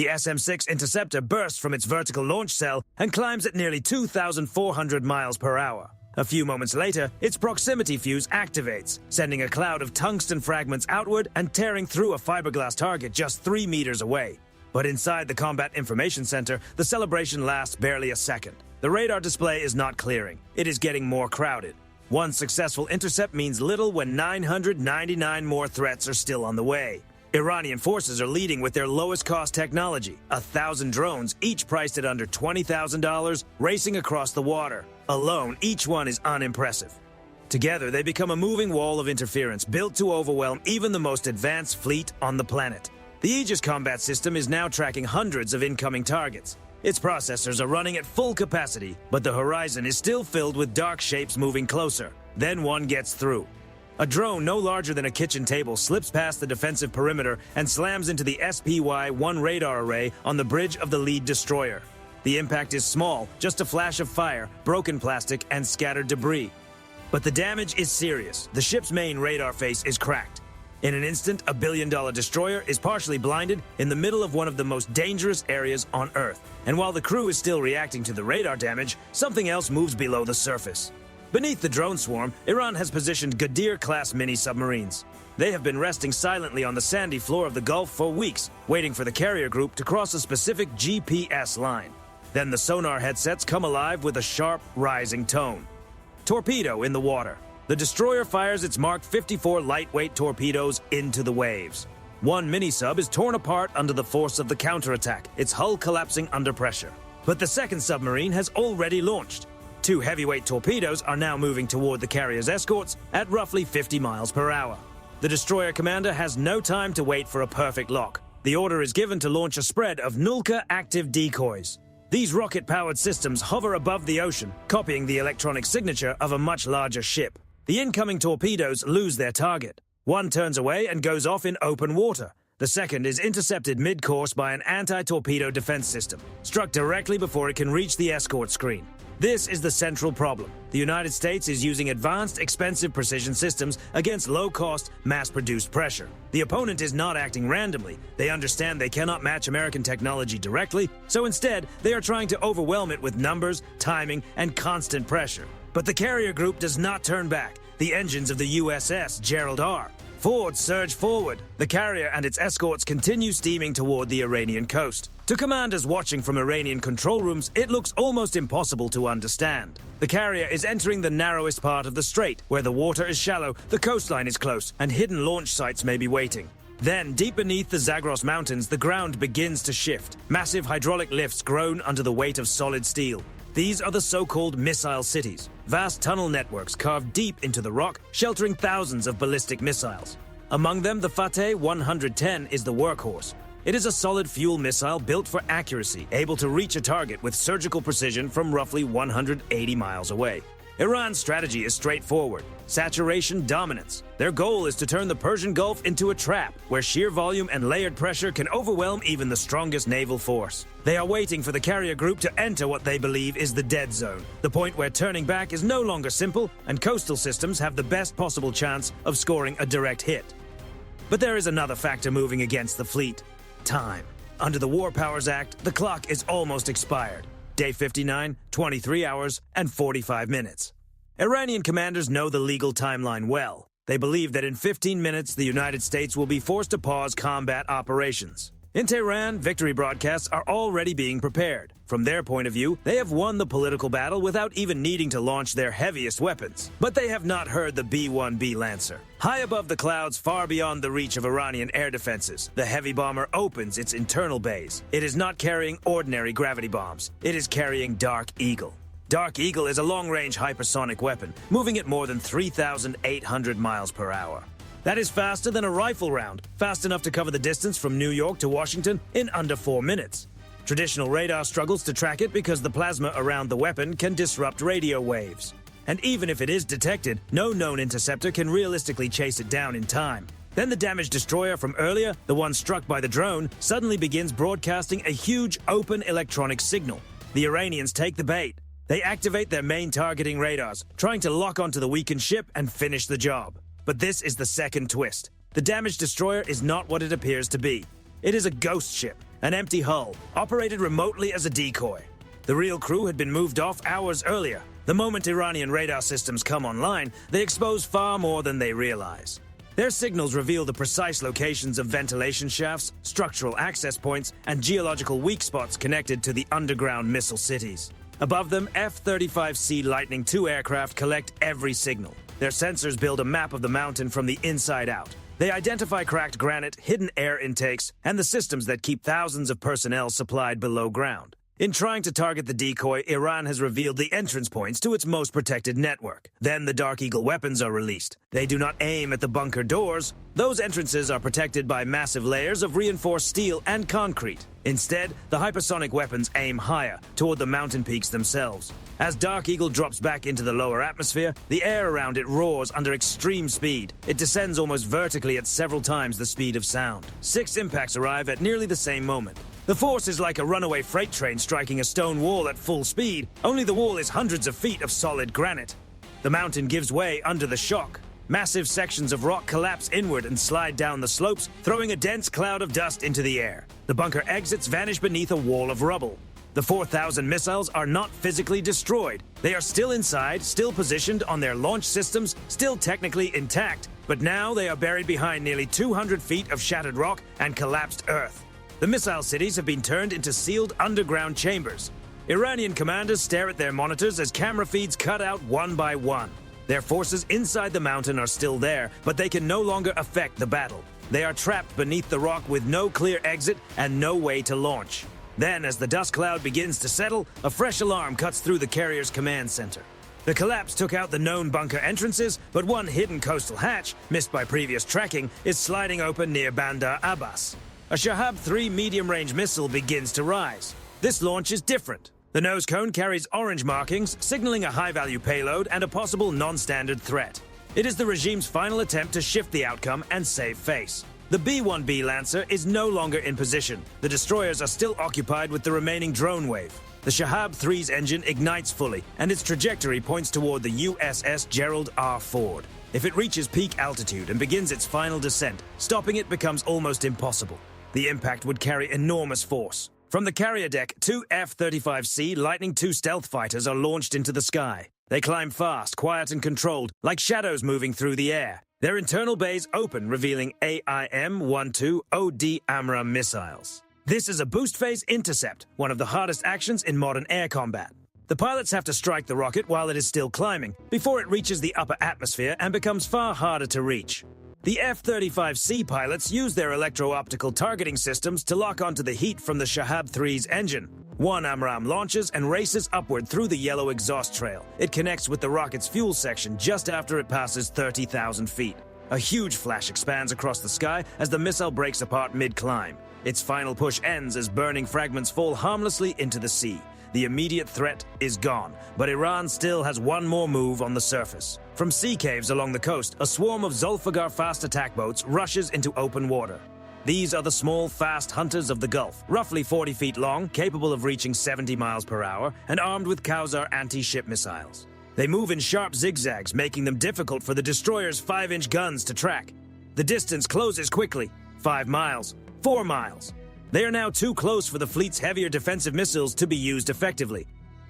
The SM-6 interceptor bursts from its vertical launch cell and climbs at nearly 2,400 miles per hour. A few moments later, its proximity fuse activates, sending a cloud of tungsten fragments outward and tearing through a fiberglass target just 3 meters away. But inside the Combat Information Center, the celebration lasts barely a second. The radar display is not clearing. It is getting more crowded. One successful intercept means little when 999 more threats are still on the way. Iranian forces are leading with their lowest-cost technology, 1,000 drones, each priced at under $20,000, racing across the water. Alone, each one is unimpressive. Together, they become a moving wall of interference built to overwhelm even the most advanced fleet on the planet. The Aegis combat system is now tracking hundreds of incoming targets. Its processors are running at full capacity, but the horizon is still filled with dark shapes moving closer. Then one gets through. A drone no larger than a kitchen table slips past the defensive perimeter and slams into the SPY-1 radar array on the bridge of the lead destroyer. The impact is small, just a flash of fire, broken plastic, and scattered debris. But the damage is serious. The ship's main radar face is cracked. In an instant, a billion-dollar destroyer is partially blinded in the middle of one of the most dangerous areas on Earth. And while the crew is still reacting to the radar damage, something else moves below the surface. Beneath the drone swarm, Iran has positioned Ghadir-class mini-submarines. They have been resting silently on the sandy floor of the Gulf for weeks, waiting for the carrier group to cross a specific GPS line. Then the sonar headsets come alive with a sharp, rising tone. Torpedo in the water. The destroyer fires its Mark 54 lightweight torpedoes into the waves. One mini-sub is torn apart under the force of the counterattack, its hull collapsing under pressure. But the second submarine has already launched. 2 heavyweight torpedoes are now moving toward the carrier's escorts at roughly 50 miles per hour. The destroyer commander has no time to wait for a perfect lock. The order is given to launch a spread of Nulka active decoys. These rocket-powered systems hover above the ocean, copying the electronic signature of a much larger ship. The incoming torpedoes lose their target. One turns away and goes off in open water. The second is intercepted mid-course by an anti-torpedo defense system, struck directly before it can reach the escort screen. This is the central problem. The United States is using advanced, expensive precision systems against low-cost, mass-produced pressure. The opponent is not acting randomly. They understand they cannot match American technology directly, so instead, they are trying to overwhelm it with numbers, timing, and constant pressure. But the carrier group does not turn back. The engines of the USS Gerald R. Ford surge forward. The carrier and its escorts continue steaming toward the Iranian coast. To commanders watching from Iranian control rooms, it looks almost impossible to understand. The carrier is entering the narrowest part of the strait, where the water is shallow, the coastline is close, and hidden launch sites may be waiting. Then, deep beneath the Zagros Mountains, the ground begins to shift. Massive hydraulic lifts groan under the weight of solid steel. These are the so-called missile cities, vast tunnel networks carved deep into the rock, sheltering thousands of ballistic missiles. Among them, the Fateh 110 is the workhorse. It is a solid fuel missile built for accuracy, able to reach a target with surgical precision from roughly 180 miles away. Iran's strategy is straightforward: saturation dominance. Their goal is to turn the Persian Gulf into a trap, where sheer volume and layered pressure can overwhelm even the strongest naval force. They are waiting for the carrier group to enter what they believe is the dead zone, the point where turning back is no longer simple, and coastal systems have the best possible chance of scoring a direct hit. But there is another factor moving against the fleet: time. Under the War Powers Act, the clock is almost expired. Day 59, 23 hours, and 45 minutes. Iranian commanders know the legal timeline well. They believe that in 15 minutes, the United States will be forced to pause combat operations. In Tehran, victory broadcasts are already being prepared. From their point of view, they have won the political battle without even needing to launch their heaviest weapons. But they have not heard the B-1B Lancer. High above the clouds, far beyond the reach of Iranian air defenses, the heavy bomber opens its internal bays. It is not carrying ordinary gravity bombs. It is carrying Dark Eagle. Dark Eagle is a long-range hypersonic weapon, moving at more than 3,800 miles per hour. That is faster than a rifle round, fast enough to cover the distance from New York to Washington in under 4 minutes. Traditional radar struggles to track it because the plasma around the weapon can disrupt radio waves. And even if it is detected, no known interceptor can realistically chase it down in time. Then the damaged destroyer from earlier, the one struck by the drone, suddenly begins broadcasting a huge open electronic signal. The Iranians take the bait. They activate their main targeting radars, trying to lock onto the weakened ship and finish the job. But this is the second twist. The damaged destroyer is not what it appears to be. It is a ghost ship. an empty hull, operated remotely as a decoy. The real crew had been moved off hours earlier. The moment Iranian radar systems come online, they expose far more than they realize. Their signals reveal the precise locations of ventilation shafts, structural access points, and geological weak spots connected to the underground missile cities. Above them, F-35C Lightning II aircraft collect every signal. Their sensors build a map of the mountain from the inside out. They identify cracked granite, hidden air intakes, and the systems that keep thousands of personnel supplied below ground. In trying to target the decoy, Iran has revealed the entrance points to its most protected network. Then the Dark Eagle weapons are released. They do not aim at the bunker doors. Those entrances are protected by massive layers of reinforced steel and concrete. Instead, the hypersonic weapons aim higher, toward the mountain peaks themselves. As Dark Eagle drops back into the lower atmosphere, the air around it roars under extreme speed. It descends almost vertically at several times the speed of sound. 6 impacts arrive at nearly the same moment. The force is like a runaway freight train striking a stone wall at full speed, only the wall is hundreds of feet of solid granite. The mountain gives way under the shock. Massive sections of rock collapse inward and slide down the slopes, throwing a dense cloud of dust into the air. The bunker exits vanish beneath a wall of rubble. The 4,000 missiles are not physically destroyed. They are still inside, still positioned on their launch systems, still technically intact, but now they are buried behind nearly 200 feet of shattered rock and collapsed earth. The missile cities have been turned into sealed underground chambers. Iranian commanders stare at their monitors as camera feeds cut out one by one. Their forces inside the mountain are still there, but they can no longer affect the battle. They are trapped beneath the rock with no clear exit and no way to launch. Then, as the dust cloud begins to settle, a fresh alarm cuts through the carrier's command center. The collapse took out the known bunker entrances, but one hidden coastal hatch, missed by previous tracking, is sliding open near Bandar Abbas. A Shahab 3 medium-range missile begins to rise. This launch is different. The nose cone carries orange markings, signaling a high-value payload and a possible non-standard threat. It is the regime's final attempt to shift the outcome and save face. The B-1B Lancer is no longer in position. The destroyers are still occupied with the remaining drone wave. The Shahab 3's engine ignites fully, and its trajectory points toward the USS Gerald R. Ford. If it reaches peak altitude and begins its final descent, stopping it becomes almost impossible. The impact would carry enormous force. From the carrier deck, 2 F-35C Lightning II stealth fighters are launched into the sky. They climb fast, quiet and controlled, like shadows moving through the air. Their internal bays open, revealing AIM-12 OD AMRA missiles. This is a boost phase intercept, one of the hardest actions in modern air combat. The pilots have to strike the rocket while it is still climbing, before it reaches the upper atmosphere and becomes far harder to reach. The F-35C pilots use their electro-optical targeting systems to lock onto the heat from the Shahab 3's engine. One AMRAAM launches and races upward through the yellow exhaust trail. It connects with the rocket's fuel section just after it passes 30,000 feet. A huge flash expands across the sky as the missile breaks apart mid-climb. Its final push ends as burning fragments fall harmlessly into the sea. The immediate threat is gone, but Iran still has one more move on the surface. From sea caves along the coast, a swarm of Zulfiqar fast attack boats rushes into open water. These are the small, fast hunters of the Gulf, roughly 40 feet long, capable of reaching 70 miles per hour, and armed with Kausar anti-ship missiles. They move in sharp zigzags, making them difficult for the destroyer's 5-inch guns to track. The distance closes quickly. 5 miles, 4 miles. They are now too close for the fleet's heavier defensive missiles to be used effectively.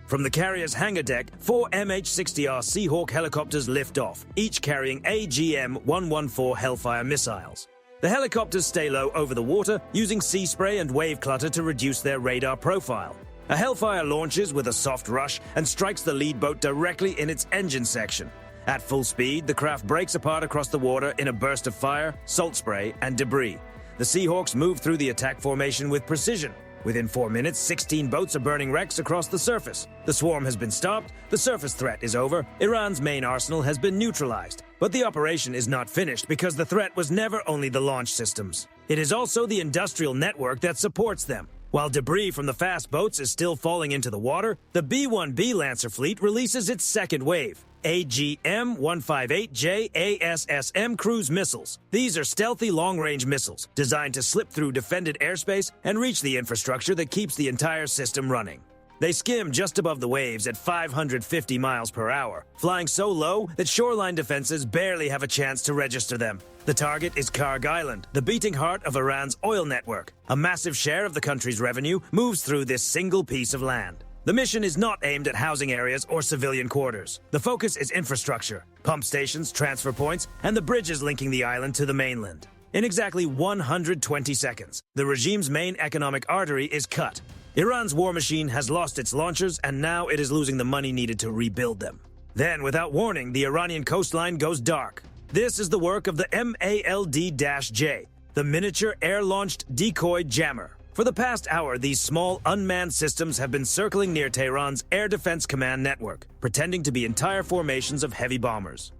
From the carrier's hangar deck, 4 MH-60R Seahawk helicopters lift off, each carrying AGM-114 Hellfire missiles. The helicopters stay low over the water, using sea spray and wave clutter to reduce their radar profile. A Hellfire launches with a soft rush and strikes the lead boat directly in its engine section. At full speed, the craft breaks apart across the water in a burst of fire, salt spray, and debris. The Seahawks move through the attack formation with precision. Within 4 minutes, 16 boats are burning wrecks across the surface. The swarm has been stopped, the surface threat is over, Iran's main arsenal has been neutralized. But the operation is not finished because the threat was never only the launch systems. It is also the industrial network that supports them. While debris from the fast boats is still falling into the water, the B-1B Lancer fleet releases its second wave. AGM-158J ASSM cruise missiles. These are stealthy long-range missiles designed to slip through defended airspace and reach the infrastructure that keeps the entire system running. They skim just above the waves at 550 miles per hour, flying so low that shoreline defenses barely have a chance to register them. The target is Karg Island, the beating heart of Iran's oil network. A massive share of the country's revenue moves through this single piece of land. The mission is not aimed at housing areas or civilian quarters. The focus is infrastructure, pump stations, transfer points, and the bridges linking the island to the mainland. In exactly 120 seconds, the regime's main economic artery is cut. Iran's war machine has lost its launchers, and now it is losing the money needed to rebuild them. Then, without warning, the Iranian coastline goes dark. This is the work of the MALD-J, the miniature air-launched decoy jammer. For the past hour, these small, unmanned systems have been circling near Tehran's Air Defense Command network, pretending to be entire formations of heavy bombers.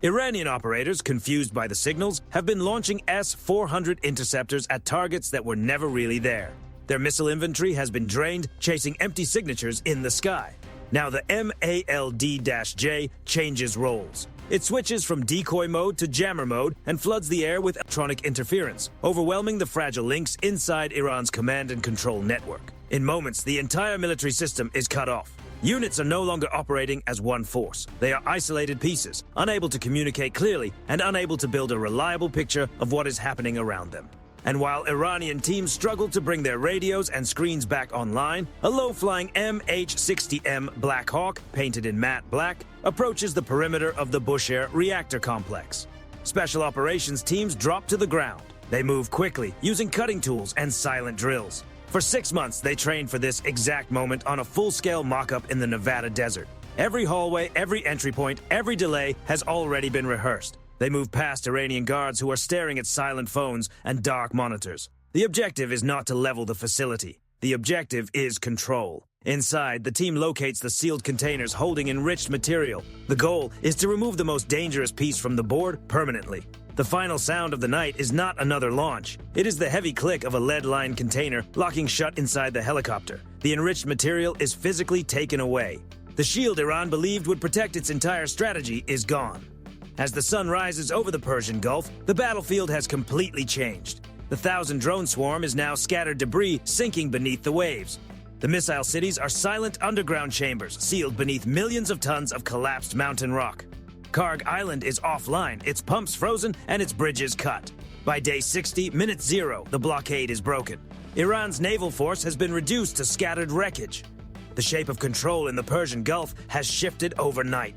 Iranian operators, confused by the signals, have been launching S-400 interceptors at targets that were never really there. Their missile inventory has been drained, chasing empty signatures in the sky. Now the MALD-J changes roles. It switches from decoy mode to jammer mode and floods the air with electronic interference, overwhelming the fragile links inside Iran's command and control network. In moments, the entire military system is cut off. Units are no longer operating as one force. They are isolated pieces, unable to communicate clearly and unable to build a reliable picture of what is happening around them. And while Iranian teams struggle to bring their radios and screens back online, a low-flying MH-60M Black Hawk, painted in matte black, approaches the perimeter of the Bushehr reactor complex. Special operations teams drop to the ground. They move quickly, using cutting tools and silent drills. For 6 months, they trained for this exact moment on a full-scale mock-up in the Nevada desert. Every hallway, every entry point, every delay has already been rehearsed. They move past Iranian guards who are staring at silent phones and dark monitors. The objective is not to level the facility. The objective is control. Inside, the team locates the sealed containers holding enriched material. The goal is to remove the most dangerous piece from the board permanently. The final sound of the night is not another launch. It is the heavy click of a lead-lined container locking shut inside the helicopter. The enriched material is physically taken away. The shield Iran believed would protect its entire strategy is gone. As the sun rises over the Persian Gulf, the battlefield has completely changed. The 1,000-drone swarm is now scattered debris sinking beneath the waves. The missile cities are silent underground chambers sealed beneath millions of tons of collapsed mountain rock. Karg Island is offline, its pumps frozen, and its bridges cut. By day 60, minute 0, the blockade is broken. Iran's naval force has been reduced to scattered wreckage. The shape of control in the Persian Gulf has shifted overnight.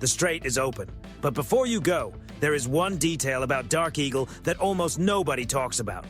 The strait is open. But before you go, there is one detail about Dark Eagle that almost nobody talks about.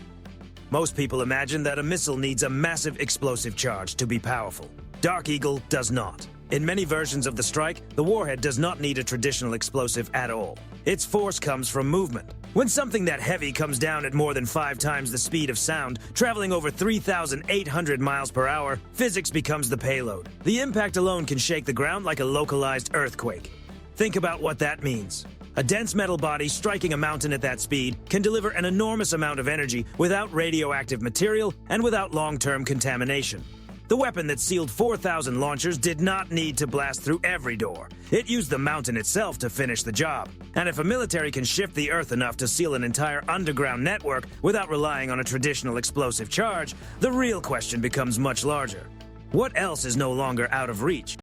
Most people imagine that a missile needs a massive explosive charge to be powerful. Dark Eagle does not. In many versions of the strike, the warhead does not need a traditional explosive at all. Its force comes from movement. When something that heavy comes down at more than 5 times the speed of sound, traveling over 3,800 miles per hour, physics becomes the payload. The impact alone can shake the ground like a localized earthquake. Think about what that means. A dense metal body striking a mountain at that speed can deliver an enormous amount of energy without radioactive material and without long-term contamination. The weapon that sealed 4,000 launchers did not need to blast through every door. It used the mountain itself to finish the job. And if a military can shift the earth enough to seal an entire underground network without relying on a traditional explosive charge, the real question becomes much larger. What else is no longer out of reach?